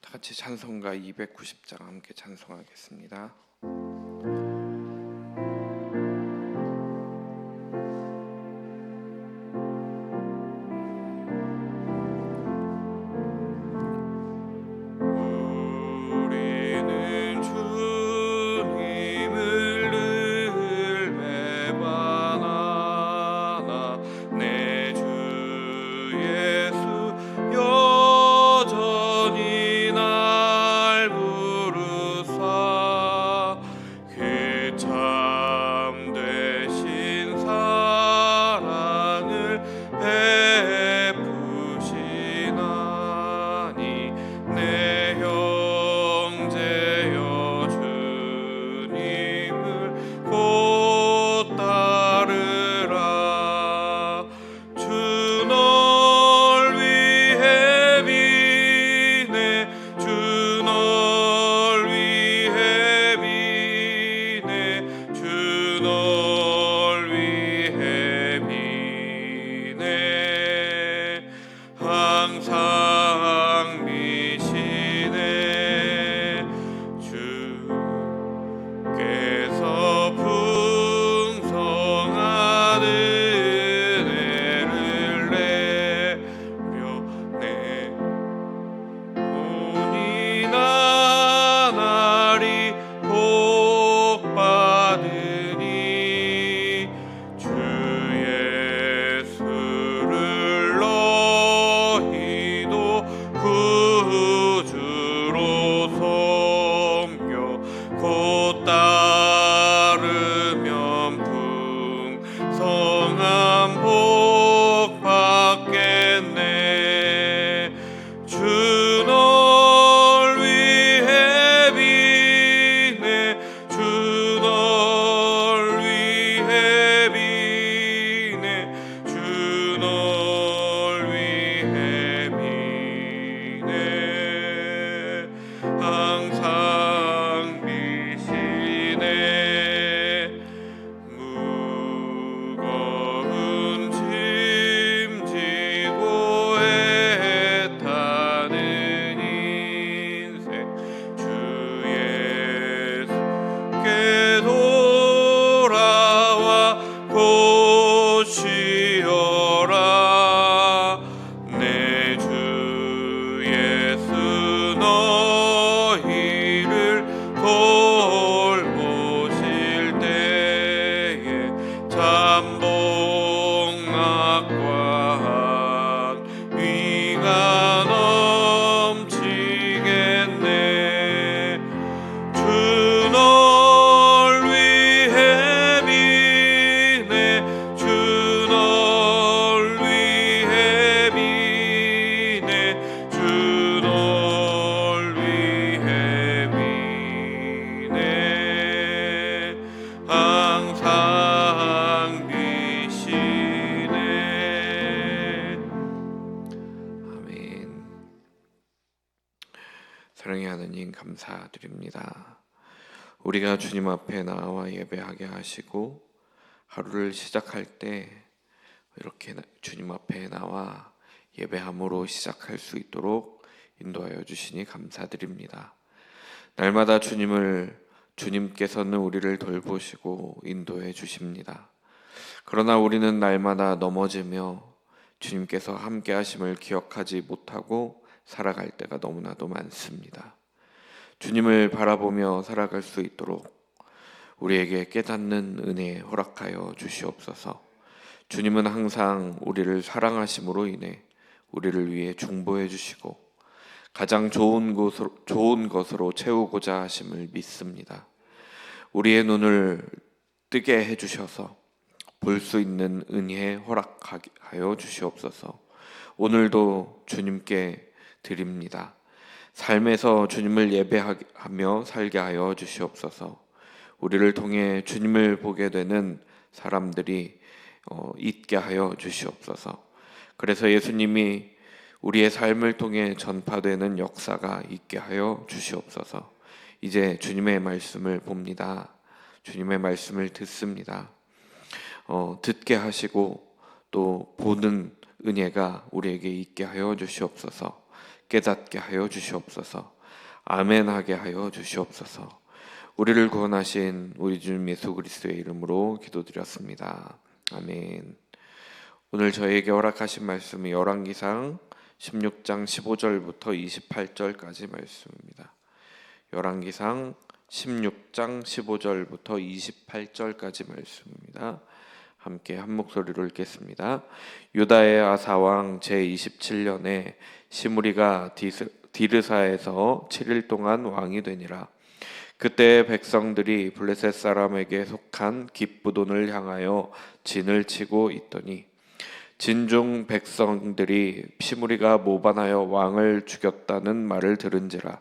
다 같이 찬송가 290장 함께 찬송하겠습니다. 항상 미시네 주께서 풍성한 은혜를 내려내 본이 나날이 복받으니 주 예수를 너희도 구주로 섬겨 곧 따르면 풍성한 복 받겠네. 주 널 위해 비네 주 널 위해 비네 주 널 위해 비네 항상 비시네 무거운 짐 지고 애타는 인생 주 예수께 돌아와 곧 쉬어라. 내 주 예수 너희를 돌보실 때에 잠복락과 위가 넘치겠네. 주 널 위해 비네 주 널 위해 비네 주 널 위해 비네 항상 비시네. 아멘. 사랑의 하나님 감사드립니다. 우리가 주님 앞에 나와 예배하게 하시고 하루를 시작할 때 이렇게 주님 앞에 나와 예배함으로 시작할 수 있도록 인도하여 주시니 감사드립니다. 날마다 주님께서는 우리를 돌보시고 인도해 주십니다. 그러나 우리는 날마다 넘어지며 주님께서 함께 하심을 기억하지 못하고 살아갈 때가 너무나도 많습니다. 주님을 바라보며 살아갈 수 있도록 우리에게 깨닫는 은혜 허락하여 주시옵소서. 주님은 항상 우리를 사랑하심으로 인해 우리를 위해 중보해 주시고 가장 좋은 것으로 채우고자 하심을 믿습니다. 우리의 눈을 뜨게 해주셔서 볼 수 있는 은혜 허락하여 주시옵소서. 오늘도 주님께 드립니다. 삶에서 주님을 예배하며 살게 하여 주시옵소서. 우리를 통해 주님을 보게 되는 사람들이 있게 하여 주시옵소서. 그래서 예수님이 우리의 삶을 통해 전파되는 역사가 있게 하여 주시옵소서. 이제 주님의 말씀을 봅니다. 주님의 말씀을 듣습니다. 듣게 하시고 또 보는 은혜가 우리에게 있게 하여 주시옵소서. 깨닫게 하여 주시옵소서. 아멘하게 하여 주시옵소서. 우리를 구원하신 우리 주님 예수 그리스도의 이름으로 기도드렸습니다. 아멘. 오늘 저에게 허락하신 말씀은 열왕기상 16장 15절부터 28절까지 말씀입니다. 열왕기상 16장 15절부터 28절까지 말씀입니다. 함께 한 목소리로 읽겠습니다. 유다의 아사 왕 제27년에 시므리가 디르사에서 7일 동안 왕이 되니라. 그때 백성들이 블레셋 사람에게 속한 깁부돈을 향하여 진을 치고 있더니 진중 백성들이 시므리가 모반하여 왕을 죽였다는 말을 들은지라.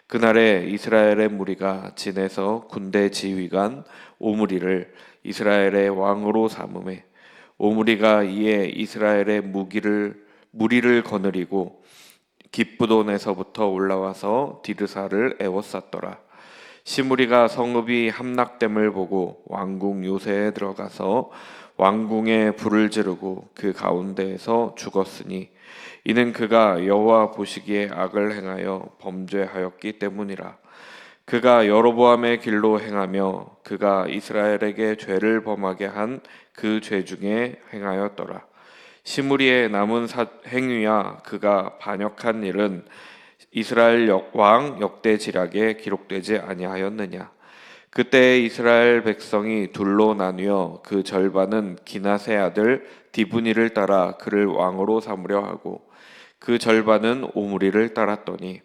그날에 이스라엘의 무리가 진에서 군대 지휘관 오므리를 이스라엘의 왕으로 삼음에 오므리가 이에 이스라엘의 무리를 거느리고 깁부돈에서부터 올라와서 디르사를 에워쌌더라. 시므리가 성읍이 함락됨을 보고 왕궁 요새에 들어가서 왕궁에 불을 지르고 그 가운데에서 죽었으니 이는 그가 여호와 보시기에 악을 행하여 범죄하였기 때문이라. 그가 여로보암의 길로 행하며 그가 이스라엘에게 죄를 범하게 한 그 죄 중에 행하였더라. 시므리의 남은 행위와 그가 반역한 일은 이스라엘 왕 역대지략에 기록되지 아니하였느냐. 그때 이스라엘 백성이 둘로 나뉘어 그 절반은 기낫의 아들 디브니를 따라 그를 왕으로 삼으려 하고 그 절반은 오므리를 따랐더니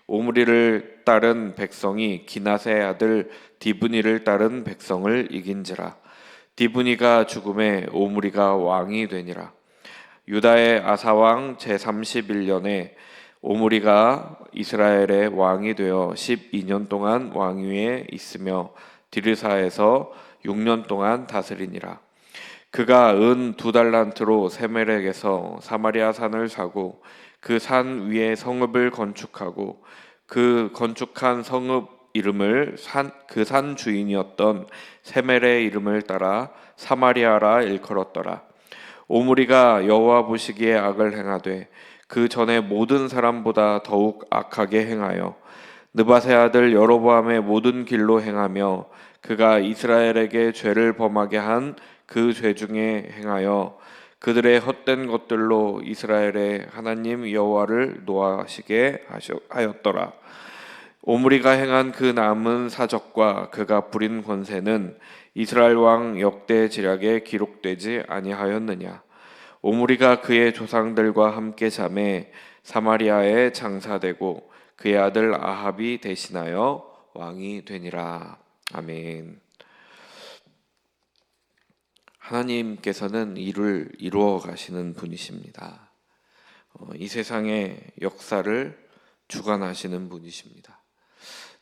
오므리를 따른 백성이 기낫의 아들 디브니를 따른 백성을 이긴지라. 디브니가 죽음에 오므리가 왕이 되니라. 유다의 아사왕 제31년에 오므리가 이스라엘의 왕이 되어 12년 동안 왕위에 있으며 디르사에서 6년 동안 다스리니라. 그가 은 2달란트로 세멜렉에서 사마리아 산을 사고 그 산 위에 성읍을 건축하고 그 건축한 성읍 이름을 그 산 주인이었던 세멜의 이름을 따라 사마리아라 일컬었더라. 오므리가 여호와 보시기에 악을 행하되 그 전에 모든 사람보다 더욱 악하게 행하여 느밧의 아들 여로보암의 모든 길로 행하며 그가 이스라엘에게 죄를 범하게 한 그 죄 중에 행하여 그들의 헛된 것들로 이스라엘의 하나님 여호와를 노하시게 하였더라. 오므리가 행한 그 남은 사적과 그가 부린 권세는 이스라엘 왕 역대 지략에 기록되지 아니하였느냐. 오므리가 그의 조상들과 함께 잠에 사마리아에 장사되고 그의 아들 아합이 대신하여 왕이 되니라. 아멘. 하나님께서는 일을 이루어 가시는 분이십니다. 이 세상의 역사를 주관하시는 분이십니다.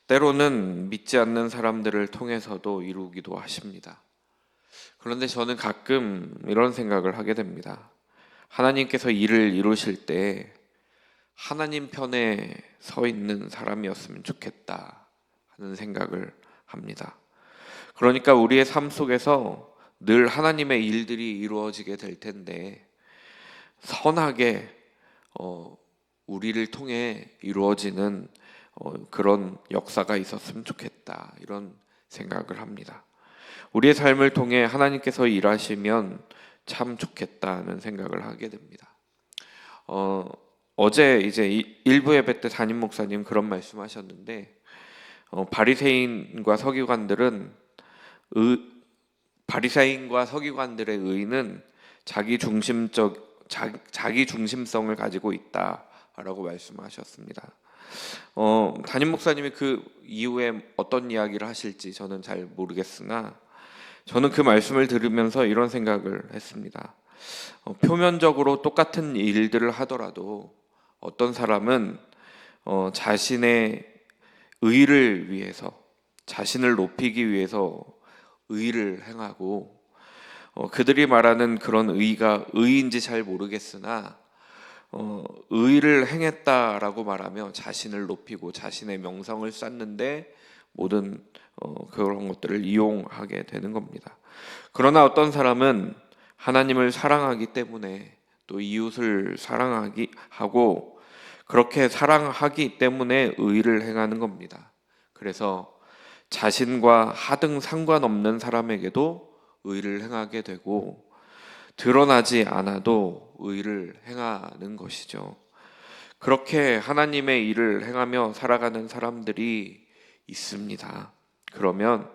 때로는 믿지 않는 사람들을 통해서도 이루기도 하십니다. 그런데 저는 가끔 이런 생각을 하게 됩니다. 하나님께서 일을 이루실 때 하나님 편에 서 있는 사람이었으면 좋겠다 하는 생각을 합니다. 그러니까 우리의 삶 속에서 늘 하나님의 일들이 이루어지게 될 텐데 선하게 우리를 통해 이루어지는 그런 역사가 있었으면 좋겠다 이런 생각을 합니다. 우리의 삶을 통해 하나님께서 일하시면 참 좋겠다는 생각을 하게 됩니다. 어제 이제 일부 예배 때 담임 목사님 그런 말씀하셨는데 바리새인과 서기관들의 의는 자기 중심성을 가지고 있다라고 말씀하셨습니다. 담임 목사님이 그 이후에 어떤 이야기를 하실지 저는 잘 모르겠으나 저는 그 말씀을 들으면서 이런 생각을 했습니다. 표면적으로 똑같은 일들을 하더라도 어떤 사람은 자신의 의를 위해서 자신을 높이기 위해서 의를 행하고 그들이 말하는 그런 의가 의인지 잘 모르겠으나 의를 행했다라고 말하며 자신을 높이고 자신의 명성을 쌓는데 모든 그런 것들을 이용하게 되는 겁니다. 그러나 어떤 사람은 하나님을 사랑하기 때문에 또 이웃을 사랑하기 하고 그렇게 사랑하기 때문에 의를 행하는 겁니다. 그래서 자신과 하등 상관없는 사람에게도 의를 행하게 되고 드러나지 않아도 의를 행하는 것이죠. 그렇게 하나님의 일을 행하며 살아가는 사람들이 있습니다. 그러면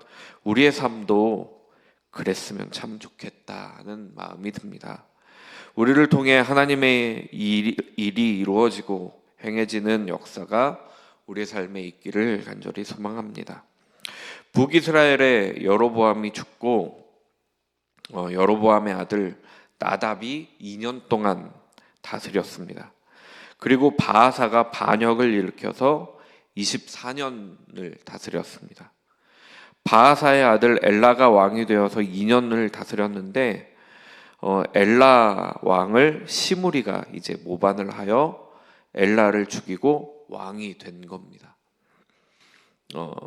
우리의 삶도 그랬으면 참 좋겠다는 마음이 듭니다. 우리를 통해 하나님의 일이 이루어지고 행해지는 역사가 우리의 삶에 있기를 간절히 소망합니다. 북이스라엘의 여로보암이 죽고 여로보암의 아들 나답이 2년 동안 다스렸습니다. 그리고 바아사가 반역을 일으켜서 24년을 다스렸습니다. 바아사의 아들 엘라가 왕이 되어서 2년을 다스렸는데 엘라 왕을 시므리가 이제 모반을 하여 엘라를 죽이고 왕이 된 겁니다.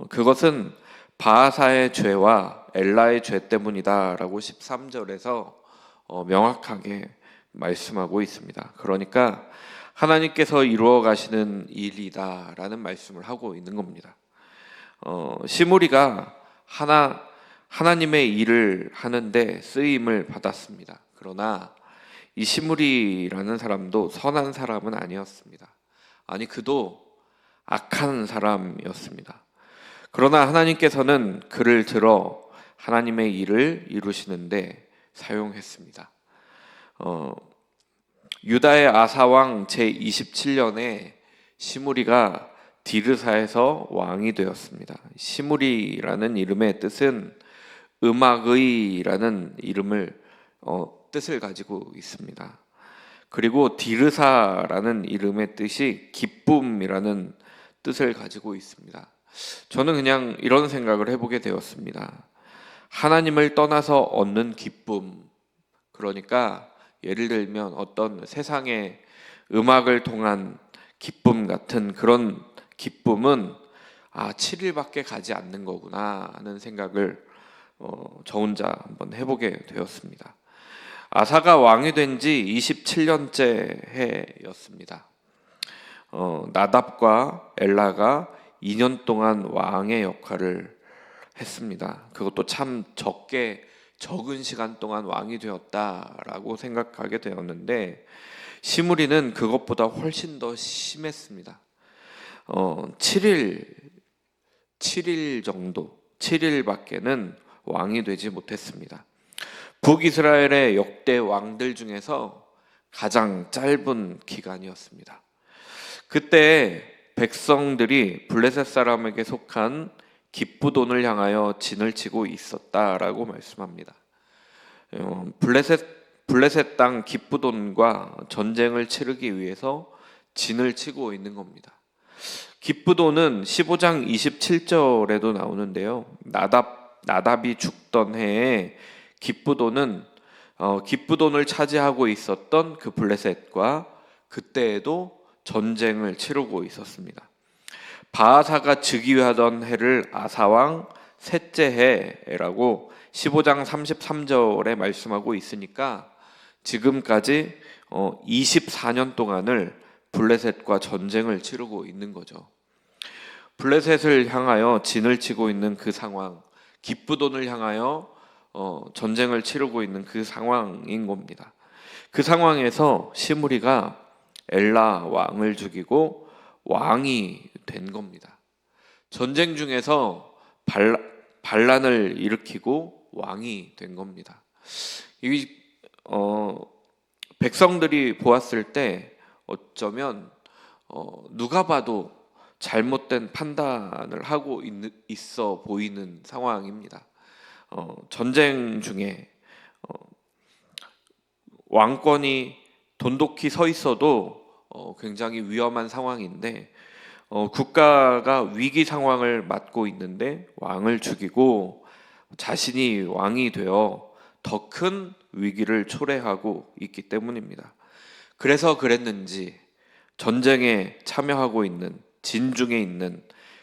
그것은 바아사의 죄와 엘라의 죄 때문이다라고 13절에서 명확하게 말씀하고 있습니다. 그러니까 하나님께서 이루어 가시는 일이다라는 말씀을 하고 있는 겁니다. 시므리가 하나님의 일을 하는데 쓰임을 받았습니다. 그러나 이 시므리라는 사람도 선한 사람은 아니었습니다. 아니, 그도 악한 사람이었습니다. 그러나 하나님께서는 그를 들어 하나님의 일을 이루시는데 사용했습니다. 유다의 아사왕 제27년에 시므리가 디르사에서 왕이 되었습니다. 시므리라는 이름의 뜻은 음악의라는 뜻을 가지고 있습니다. 그리고 디르사라는 이름의 뜻이 기쁨이라는 뜻을 가지고 있습니다. 저는 그냥 이런 생각을 해보게 되었습니다. 하나님을 떠나서 얻는 기쁨, 그러니까 예를 들면 어떤 세상의 음악을 통한 기쁨 같은 그런 기쁨은 7일밖에 가지 않는 거구나 하는 생각을 저 혼자 한번 해보게 되었습니다. 아사가 왕이 된 지 27년째 해였습니다. 나답과 엘라가 2년 동안 왕의 역할을 했습니다. 그것도 참 적은 시간 동안 왕이 되었다라고 생각하게 되었는데 시므리는 그것보다 훨씬 더 심했습니다. 7일 정도, 7일밖에는 왕이 되지 못했습니다. 북이스라엘의 역대 왕들 중에서 가장 짧은 기간이었습니다. 그때 백성들이 블레셋 사람에게 속한 기브돈을 향하여 진을 치고 있었다라고 말씀합니다. 블레셋 땅 기브돈과 전쟁을 치르기 위해서 진을 치고 있는 겁니다. 기브돈은 15장 27절에도 나오는데요. 나답이 죽던 해에 기브돈을 차지하고 있었던 그 블레셋과 그때에도 전쟁을 치르고 있었습니다. 바아사가 즉위하던 해를 아사왕 셋째 해라고 15장 33절에 말씀하고 있으니까 지금까지 24년 동안을 블레셋과 전쟁을 치르고 있는 거죠. 블레셋을 향하여 진을 치고 있는 그 상황, 기브돈을 향하여 전쟁을 치르고 있는 그 상황인 겁니다. 그 상황에서 시므리가 엘라 왕을 죽이고 왕이 된 겁니다. 전쟁 중에서 반란을 일으키고 왕이 된 겁니다. 백성들이 보았을 때 어쩌면 누가 봐도 잘못된 판단을 하고 있어 보이는 상황입니다. 전쟁 중에 왕권이 돈독히 서 있어도 굉장히 위험한 상황인데 국가가 위기 상황을 맞고 있는데 왕을 죽이고 자신이 왕이 되어 더 큰 위기를 초래하고 있기 때문입니다. 그래서 그랬는지 전쟁에 참여하고 있는 진중에 있는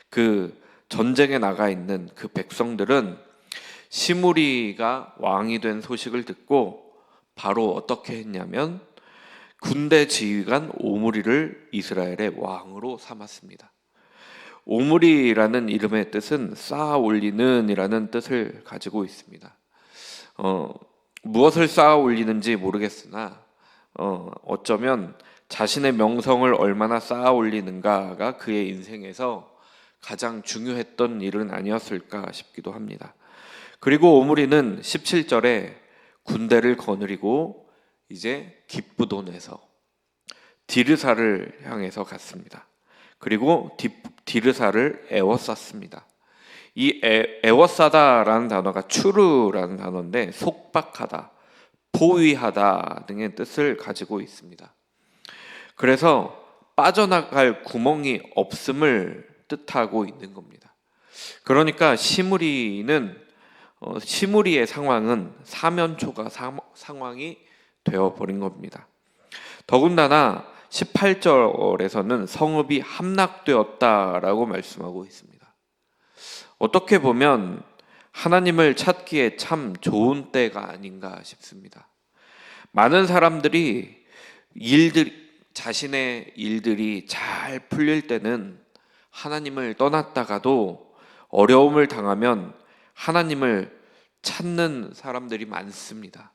그 전쟁에 나가 있는 그 백성들은 시므리가 왕이 된 소식을 듣고 바로 어떻게 했냐면 군대 지휘관 오므리를 이스라엘의 왕으로 삼았습니다. 오므리라는 이름의 뜻은 쌓아 올리는 이라는 뜻을 가지고 있습니다. 무엇을 쌓아 올리는지 모르겠으나 어쩌면 자신의 명성을 얼마나 쌓아 올리는가가 그의 인생에서 가장 중요했던 일은 아니었을까 싶기도 합니다. 그리고 오므리는 17절에 군대를 거느리고 이제 기브돈에서 디르사를 향해서 갔습니다. 그리고 디르사를 에워쌌습니다. 이 에워싸다라는 단어가 추르라는 단어인데 속박하다, 포위하다 등의 뜻을 가지고 있습니다. 그래서 빠져나갈 구멍이 없음을 뜻하고 있는 겁니다. 그러니까 시므리의 상황은 사면초가 상황이 되어버린 겁니다. 더군다나 18절에서는 성읍이 함락되었다라고 말씀하고 있습니다. 어떻게 보면 하나님을 찾기에 참 좋은 때가 아닌가 싶습니다. 많은 사람들이 자신의 일들이 잘 풀릴 때는 하나님을 떠났다가도 어려움을 당하면 하나님을 찾는 사람들이 많습니다.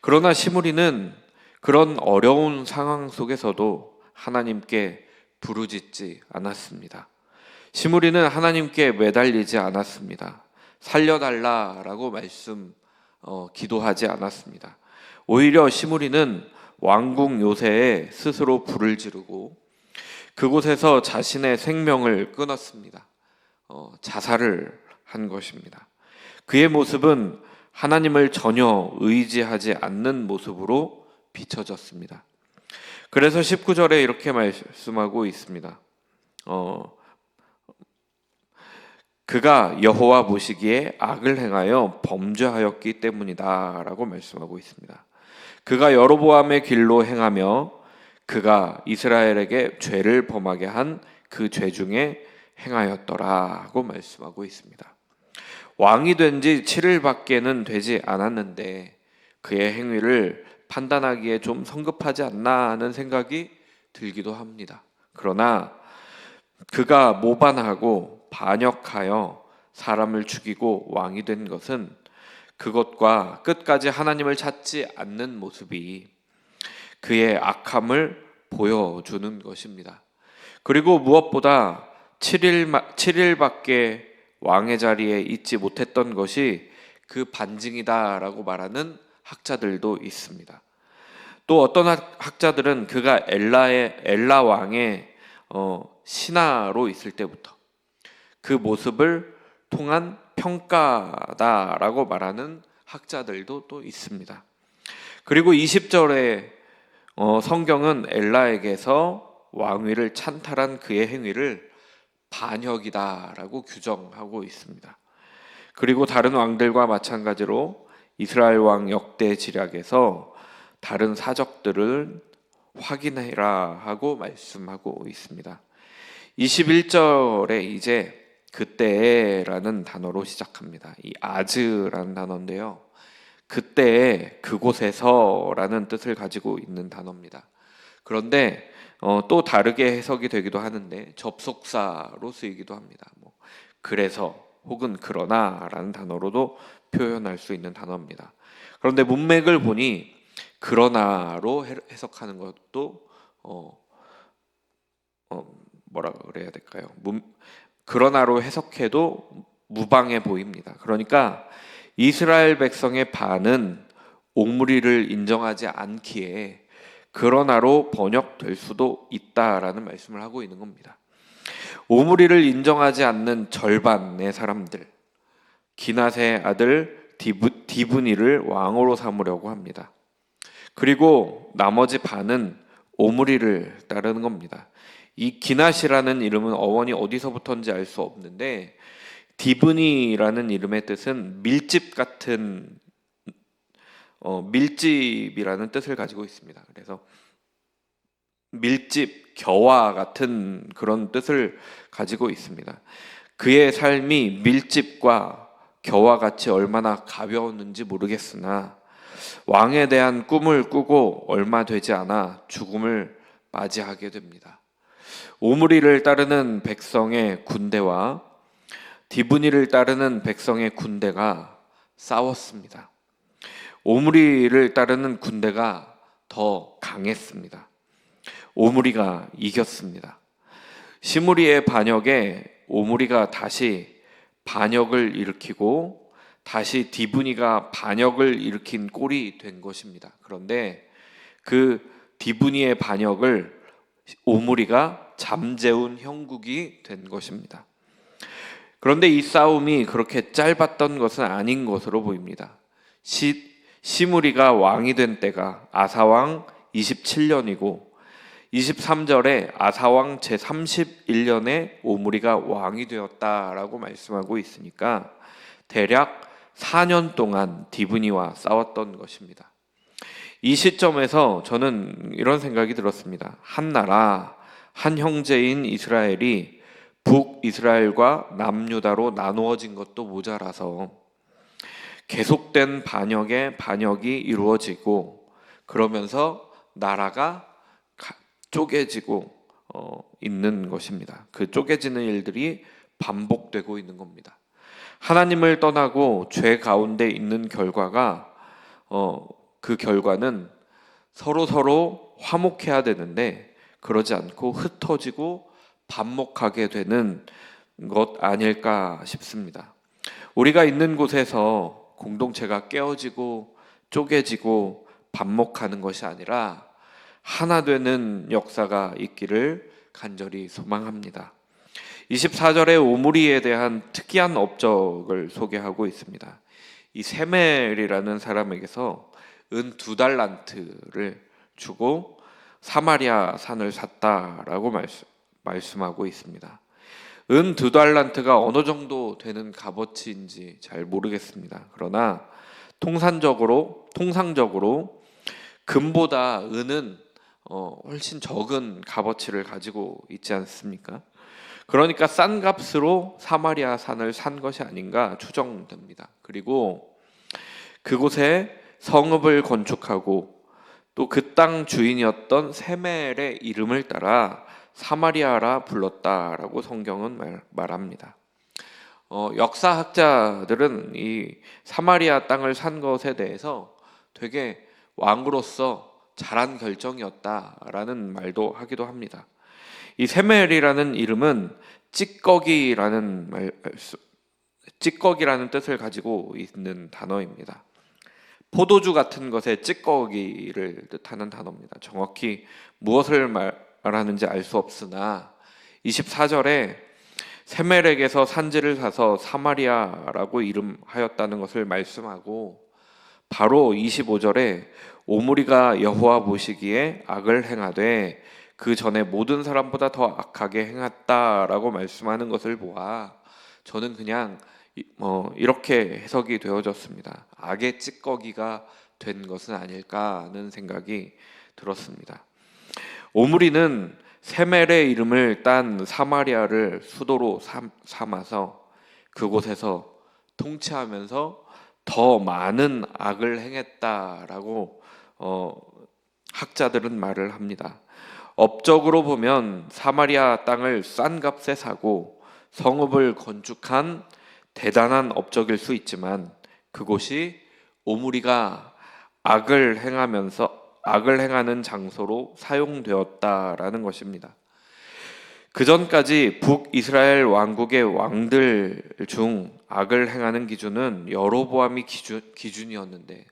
그러나 시므리는 그런 어려운 상황 속에서도 하나님께 부르짖지 않았습니다. 시므리는 하나님께 매달리지 않았습니다. 살려달라라고 기도하지 않았습니다. 오히려 시므리는 왕궁 요새에 스스로 불을 지르고 그곳에서 자신의 생명을 끊었습니다. 자살을 한 것입니다. 그의 모습은 하나님을 전혀 의지하지 않는 모습으로 비춰졌습니다. 그래서 19절에 이렇게 말씀하고 있습니다. 그가 여호와 보시기에 악을 행하여 범죄하였기 때문이다 라고 말씀하고 있습니다. 그가 여로보암의 길로 행하며 그가 이스라엘에게 죄를 범하게 한 그 죄 중에 행하였더라고 말씀하고 있습니다. 왕이 된 지 7일밖에는 되지 않았는데 그의 행위를 판단하기에 좀 성급하지 않나 하는 생각이 들기도 합니다. 그러나 그가 모반하고 반역하여 사람을 죽이고 왕이 된 것은 그것과 끝까지 하나님을 찾지 않는 모습이 그의 악함을 보여주는 것입니다. 그리고 무엇보다 7일밖에 왕의 자리에 있지 못했던 것이 그 반증이다라고 말하는 학자들도 있습니다. 또 어떤 학자들은 그가 엘라 왕의 신하로 있을 때부터 그 모습을 통한 평가다라고 말하는 학자들도 또 있습니다. 그리고 20절에 성경은 엘라에게서 왕위를 찬탈한 그의 행위를 반역이다라고 규정하고 있습니다. 그리고 다른 왕들과 마찬가지로 이스라엘 왕 역대 지략에서 다른 사적들을 확인해라 하고 말씀하고 있습니다. 21절에 이제 그때라는 단어로 시작합니다. 이 아즈라는 단어인데요. 그때 그곳에서라는 뜻을 가지고 있는 단어입니다. 그런데 또 다르게 해석이 되기도 하는데 접속사로 쓰이기도 합니다. 그래서 혹은 그러나라는 단어로도 표현할 수 있는 단어입니다. 그런데 문맥을 보니 그러나로 해석하는 것도 뭐라 그래야 될까요? 그러나로 해석해도 무방해 보입니다. 그러니까 이스라엘 백성의 반은 옥무리를 인정하지 않기에 그러나로 번역될 수도 있다라는 말씀을 하고 있는 겁니다. 오므리를 인정하지 않는 절반의 사람들, 기낫의 아들 디브니를 왕으로 삼으려고 합니다. 그리고 나머지 반은 오므리를 따르는 겁니다. 이 기낫이라는 이름은 어원이 어디서부터인지 알 수 없는데 디브니라는 이름의 뜻은 밀집 같은 밀집이라는 뜻을 가지고 있습니다. 그래서 밀집, 겨와 같은 그런 뜻을 가지고 있습니다. 그의 삶이 밀집과 겨와 같이 얼마나 가벼웠는지 모르겠으나 왕에 대한 꿈을 꾸고 얼마 되지 않아 죽음을 맞이하게 됩니다. 오므리를 따르는 백성의 군대와 디브니를 따르는 백성의 군대가 싸웠습니다. 오므리를 따르는 군대가 더 강했습니다. 오므리가 이겼습니다. 시므리의 반역에 오므리가 다시 반역을 일으키고 다시 디브니가 반역을 일으킨 꼴이 된 것입니다. 그런데 그 디브니의 반역을 오므리가 잠재운 형국이 된 것입니다. 그런데 이 싸움이 그렇게 짧았던 것은 아닌 것으로 보입니다. 시므리가 왕이 된 때가 아사왕 27년이고 23절에 아사왕 제31년에 오므리가 왕이 되었다라고 말씀하고 있으니까 대략 4년 동안 디브니와 싸웠던 것입니다. 이 시점에서 저는 이런 생각이 들었습니다. 한 나라, 한 형제인 이스라엘이 북이스라엘과 남유다로 나누어진 것도 모자라서 계속된 반역이 이루어지고 그러면서 나라가 쪼개지고 있는 것입니다. 그 쪼개지는 일들이 반복되고 있는 겁니다. 하나님을 떠나고 죄 가운데 있는 결과가 그 결과는 서로 화목해야 되는데 그러지 않고 흩어지고 반목하게 되는 것 아닐까 싶습니다. 우리가 있는 곳에서 공동체가 깨어지고 쪼개지고 반목하는 것이 아니라 하나 되는 역사가 있기를 간절히 소망합니다. 24절에 오므리에 대한 특이한 업적을 소개하고 있습니다. 이 세멜이라는 사람에게서 은 2달란트를 주고 사마리아 산을 샀다라고 말씀하고 있습니다. 은 2달란트가 어느 정도 되는 값어치인지 잘 모르겠습니다. 그러나 통상적으로 금보다 은은 훨씬 적은 값어치를 가지고 있지 않습니까? 그러니까 싼 값으로 사마리아 산을 산 것이 아닌가 추정됩니다. 그리고 그곳에 성읍을 건축하고 또 그 땅 주인이었던 세멜의 이름을 따라 사마리아라 불렀다라고 성경은 말합니다. 역사학자들은 이 사마리아 땅을 산 것에 대해서 되게 왕으로서 잘한 결정이었다라는 말도 하기도 합니다. 이 세멜이라는 이름은 찌꺼기라는 뜻을 가지고 있는 단어입니다. 포도주 같은 것의 찌꺼기를 뜻하는 단어입니다. 정확히 무엇을 말하는지 알 수 없으나 24절에 세멜에게서 산지를 사서 사마리아라고 이름하였다는 것을 말씀하고 바로 25절에 오므리가 여호와 보시기에 악을 행하되 그 전에 모든 사람보다 더 악하게 행했다라고 말씀하는 것을 보아 저는 그냥 이렇게 해석이 되어졌습니다. 악의 찌꺼기가 된 것은 아닐까 하는 생각이 들었습니다. 오므리는 세멜의 이름을 딴 사마리아를 수도로 삼아서 그곳에서 통치하면서 더 많은 악을 행했다라고 학자들은 말을 합니다. 업적으로 보면 사마리아 땅을 싼 값에 사고 성읍을 건축한 대단한 업적일 수 있지만 그곳이 오므리가 악을 행하는 장소로 사용되었다라는 것입니다. 그 전까지 북이스라엘 왕국의 왕들 중 악을 행하는 기준은 여로보암이 기준이었는데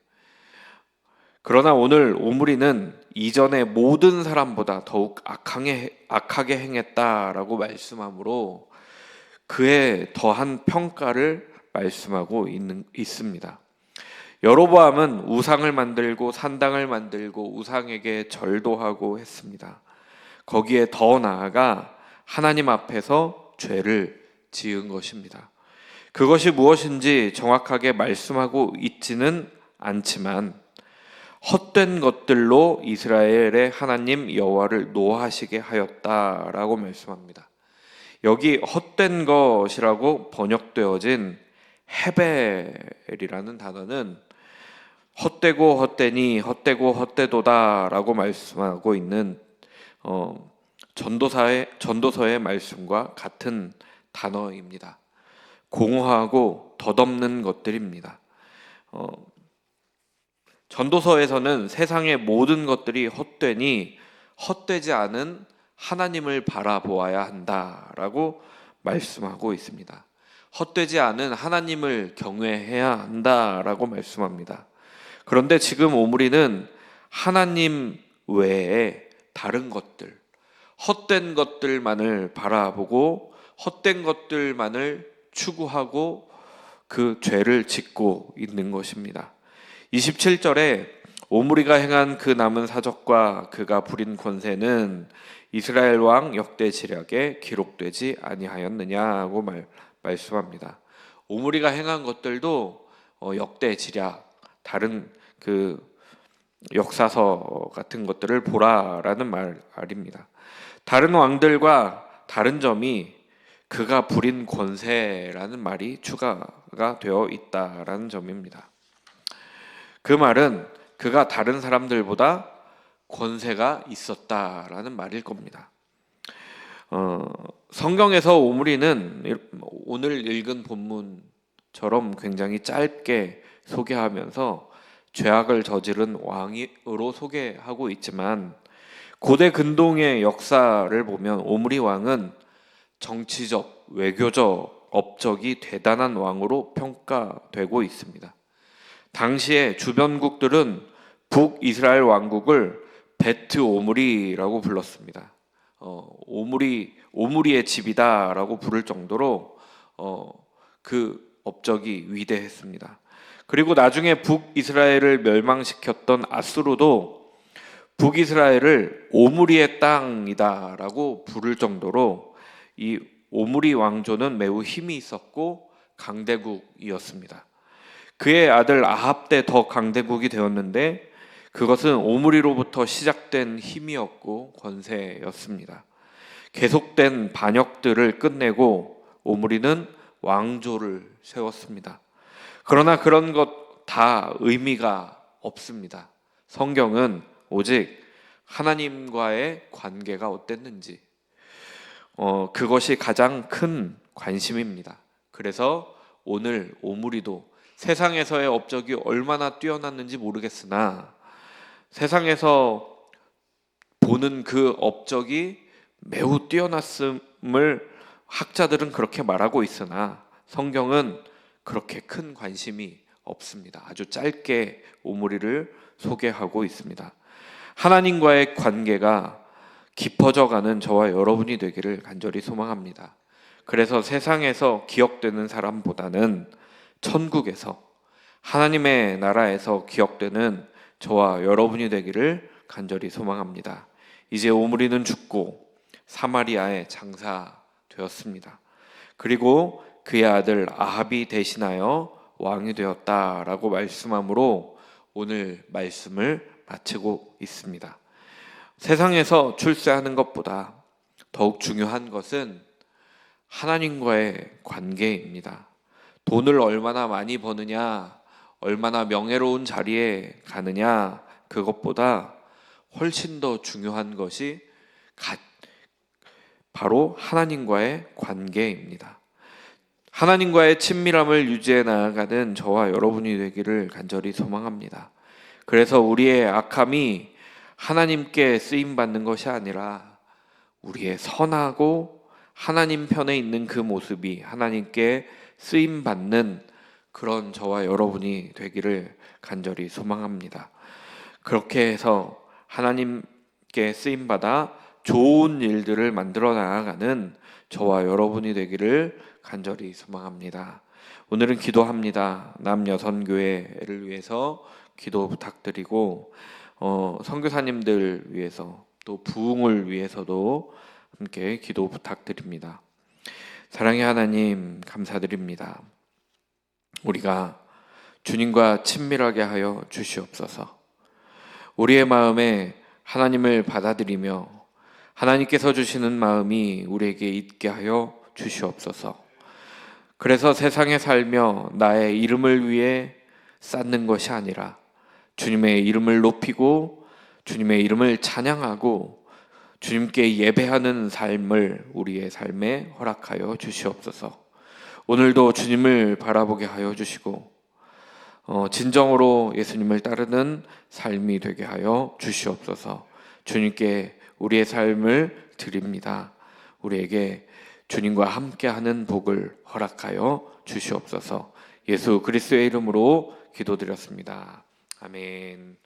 그러나 오늘 오므리는 이전의 모든 사람보다 더욱 악하게 행했다라고 말씀하므로 그에 더한 평가를 말씀하고 있습니다. 여로보암은 우상을 만들고 산당을 만들고 우상에게 절도 하고 했습니다. 거기에 더 나아가 하나님 앞에서 죄를 지은 것입니다. 그것이 무엇인지 정확하게 말씀하고 있지는 않지만 헛된 것들로 이스라엘의 하나님 여호와를 노하시게 하였다라고 말씀합니다. 여기 헛된 것이라고 번역되어진 헤벨이라는 단어는 헛되고 헛되니 헛되고 헛되도다라고 말씀하고 있는 전도서의 말씀과 같은 단어입니다. 공허하고 덧없는 것들입니다. 전도서에서는 세상의 모든 것들이 헛되니 헛되지 않은 하나님을 바라보아야 한다라고 말씀하고 있습니다. 헛되지 않은 하나님을 경외해야 한다라고 말씀합니다. 그런데 지금 오므리는 하나님 외에 다른 것들, 헛된 것들만을 바라보고 헛된 것들만을 추구하고 그 죄를 짓고 있는 것입니다. 27절에 오므리가 행한 그 남은 사적과 그가 부린 권세는 이스라엘 왕 역대지략에 기록되지 아니하였느냐고 말씀합니다. 오므리가 행한 것들도 역대지략, 다른 그 역사서 같은 것들을 보라라는 말입니다. 다른 왕들과 다른 점이 그가 부린 권세라는 말이 추가가 되어 있다라는 점입니다. 그 말은 그가 다른 사람들보다 권세가 있었다라는 말일 겁니다. 성경에서 오므리는 오늘 읽은 본문처럼 굉장히 짧게 소개하면서 죄악을 저지른 왕으로 소개하고 있지만 고대 근동의 역사를 보면 오므리 왕은 정치적, 외교적 업적이 대단한 왕으로 평가되고 있습니다. 당시에 주변국들은 북이스라엘 왕국을 베트 오므리라고 불렀습니다. 오므리의 집이다라고 부를 정도로 그 업적이 위대했습니다. 그리고 나중에 북이스라엘을 멸망시켰던 아수르도 북이스라엘을 오므리의 땅이다라고 부를 정도로 이 오므리 왕조는 매우 힘이 있었고 강대국이었습니다. 그의 아들 아합 때 더 강대국이 되었는데 그것은 오므리로부터 시작된 힘이었고 권세였습니다. 계속된 반역들을 끝내고 오므리는 왕조를 세웠습니다. 그러나 그런 것 다 의미가 없습니다. 성경은 오직 하나님과의 관계가 어땠는지 그것이 가장 큰 관심입니다. 그래서 오늘 오므리도 세상에서의 업적이 얼마나 뛰어났는지 모르겠으나 세상에서 보는 그 업적이 매우 뛰어났음을 학자들은 그렇게 말하고 있으나 성경은 그렇게 큰 관심이 없습니다. 아주 짧게 오므리를 소개하고 있습니다. 하나님과의 관계가 깊어져가는 저와 여러분이 되기를 간절히 소망합니다. 그래서 세상에서 기억되는 사람보다는 천국에서 하나님의 나라에서 기억되는 저와 여러분이 되기를 간절히 소망합니다. 이제 오므리는 죽고 사마리아에 장사되었습니다. 그리고 그의 아들 아합이 대신하여 왕이 되었다라고 말씀함으로 오늘 말씀을 마치고 있습니다. 세상에서 출세하는 것보다 더욱 중요한 것은 하나님과의 관계입니다. 돈을 얼마나 많이 버느냐, 얼마나 명예로운 자리에 가느냐, 그것보다 훨씬 더 중요한 것이 바로 하나님과의 관계입니다. 하나님과의 친밀함을 유지해 나아가는 저와 여러분이 되기를 간절히 소망합니다. 그래서 우리의 악함이 하나님께 쓰임받는 것이 아니라 우리의 선하고 하나님 편에 있는 그 모습이 하나님께 쓰임받는 그런 저와 여러분이 되기를 간절히 소망합니다. 그렇게 해서 하나님께 쓰임받아 좋은 일들을 만들어 나아가는 저와 여러분이 되기를 간절히 소망합니다. 오늘은 기도합니다. 남여선교회를 위해서 기도 부탁드리고 선교사님들 위해서 또 부흥을 위해서도 함께 기도 부탁드립니다. 사랑의 하나님 감사드립니다. 우리가 주님과 친밀하게 하여 주시옵소서. 우리의 마음에 하나님을 받아들이며 하나님께서 주시는 마음이 우리에게 있게 하여 주시옵소서. 그래서 세상에 살며 나의 이름을 위해 쌓는 것이 아니라 주님의 이름을 높이고 주님의 이름을 찬양하고 주님께 예배하는 삶을 우리의 삶에 허락하여 주시옵소서. 오늘도 주님을 바라보게 하여 주시고 진정으로 예수님을 따르는 삶이 되게 하여 주시옵소서. 주님께 우리의 삶을 드립니다. 우리에게 주님과 함께하는 복을 허락하여 주시옵소서. 예수 그리스도의 이름으로 기도드렸습니다. 아멘.